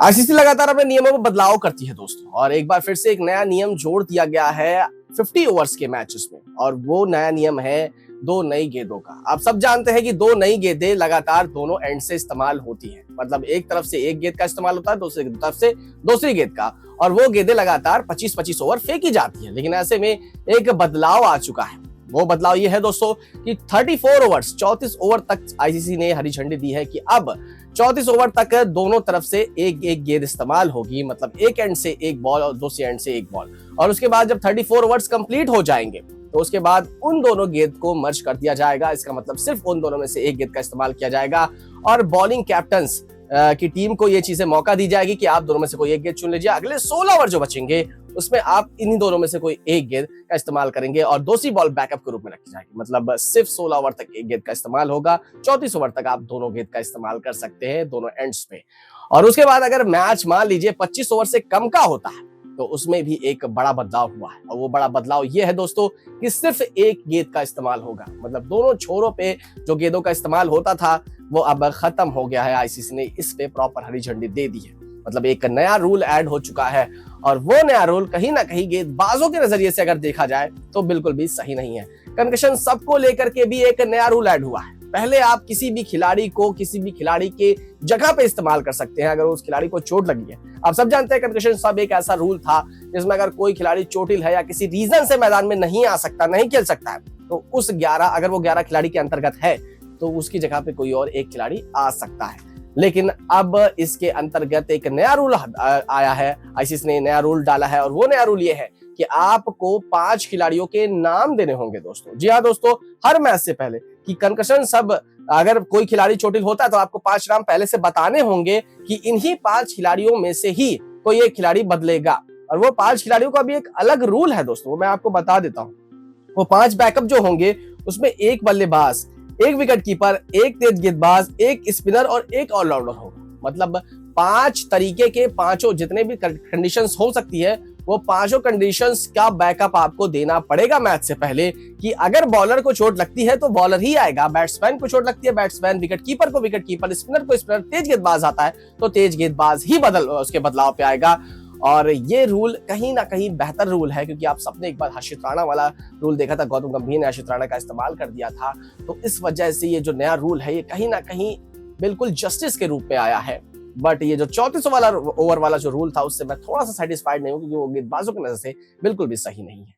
ICC लगातार अपने नियमों में बदलाव करती है दोस्तों, और एक बार फिर से एक नया नियम जोड़ दिया गया है 50 ओवर्स के मैचेस में, और वो नया नियम है दो नई गेंदों का। आप सब जानते हैं कि दो नई गेंदें लगातार दोनों एंड से इस्तेमाल होती हैं, मतलब एक तरफ से एक गेंद का इस्तेमाल होता है, दूसरी तरफ से दूसरी गेंद का, और वो गेंदें लगातार 25-25 ओवर फेंकी जाती हैं। लेकिन ऐसे में एक बदलाव आ चुका है। वो बदलाव ये है दोस्तों कि 34 ओवर्स 34 ओवर तक आईसीसी ने हरी झंडी दी है कि अब 34 ओवर तक दोनों तरफ से एक एक गेंद इस्तेमाल होगी, मतलब एक एंड से एक बॉल और दूसरी एंड से एक बॉल। और उसके बाद जब 34 ओवर्स कंप्लीट हो जाएंगे तो उसके बाद उन दोनों गेंद को मर्ज कर दिया जाएगा। इसका मतलब सिर्फ उन दोनों में से एक गेंद का इस्तेमाल किया जाएगा, और बॉलिंग कैप्टन्स की टीम को ये चीजें मौका दी जाएगी कि आप दोनों में से कोई एक गेंद चुन लीजिए। अगले 16 ओवर जो बचेंगे उसमें आप इन्हीं दोनों में से कोई एक गेंद का इस्तेमाल करेंगे और दूसरी बॉल बैकअप के रूप में रखी जाएगी। मतलब सिर्फ 16 ओवर तक एक गेंद का इस्तेमाल होगा, 34 ओवर तक आप दोनों गेंद का इस्तेमाल कर सकते हैं दोनों एंड्स पे। और उसके बाद अगर मैच मान लीजिए 25 ओवर से कम का होता है तो उसमें भी एक बड़ा बदलाव हुआ है, और वो बड़ा बदलाव ये है दोस्तों कि सिर्फ एक गेंद का इस्तेमाल होगा। मतलब दोनों छोरों पे जो गेंदों का इस्तेमाल होता था वो अब खत्म हो गया है। आईसीसी ने इस पे प्रॉपर हरी झंडी दे दी है, मतलब एक नया रूल ऐड हो चुका है, और वो नया रूल कहीं ना कहीं गेंदबाजों के नजरिए से अगर देखा जाए तो बिल्कुल भी सही नहीं है। कंकशन सबको लेकर के भी एक नया रूल ऐड हुआ है। पहले आप किसी भी खिलाड़ी को किसी भी खिलाड़ी के जगह पे इस्तेमाल कर सकते हैं अगर उस खिलाड़ी को चोट लगी है। आप सब जानते हैं कंकशन सब एक ऐसा रूल था जिसमें अगर कोई खिलाड़ी चोटिल है या किसी रीजन से मैदान में नहीं आ सकता, नहीं खेल सकता है, तो उस 11 अगर वो 11 खिलाड़ी के अंतर्गत है तो उसकी जगह पे कोई और एक खिलाड़ी आ सकता है। लेकिन अब इसके अंतर्गत एक नया रूल आया है, आईसीसी ने नया रूल डाला है, और वो नया रूल ये है कि आपको 5 खिलाड़ियों के नाम देने होंगे दोस्तों। जी हाँ दोस्तों, हर मैच से पहले कि कंकशन सब अगर कोई खिलाड़ी चोटिल होता है तो आपको 5 नाम पहले से बताने होंगे कि इन्हीं 5 खिलाड़ियों में से ही कोई एक खिलाड़ी बदलेगा। और वो 5 खिलाड़ियों का भी एक अलग रूल है दोस्तों, वो मैं आपको बता देता हूँ। वो 5 बैकअप जो होंगे उसमें एक बल्लेबाज, एक विकेट कीपर, एक तेज गेंदबाज, एक स्पिनर और एक ऑलराउंडर होगा। मतलब 5 तरीके के पांचों जितने भी कंडीशंस हो सकती है वो पांचों कंडीशंस का बैकअप आपको देना पड़ेगा मैच से पहले, कि अगर बॉलर को चोट लगती है तो बॉलर ही आएगा, बैट्समैन को चोट लगती है बैट्समैन, विकेट कीपर को विकेट कीपर, स्पिनर को स्पिनर, तेज गेंदबाज आता है तो तेज गेंदबाज ही उसके बदलाव पे आएगा। और ये रूल कहीं ना कहीं बेहतर रूल है, क्योंकि आप सबने एक बार हर्षित राणा वाला रूल देखा था, गौतम गंभीर ने हर्षित राणा का इस्तेमाल कर दिया था। तो इस वजह से ये जो नया रूल है ये कहीं ना कहीं बिल्कुल जस्टिस के रूप में आया है। बट ये जो 34 ओवर वाला जो रूल था उससे मैं थोड़ा सा सेटिस्फाइड नहीं हूं, क्योंकि वो गेंदबाजों की नजर से बिल्कुल भी सही नहीं है।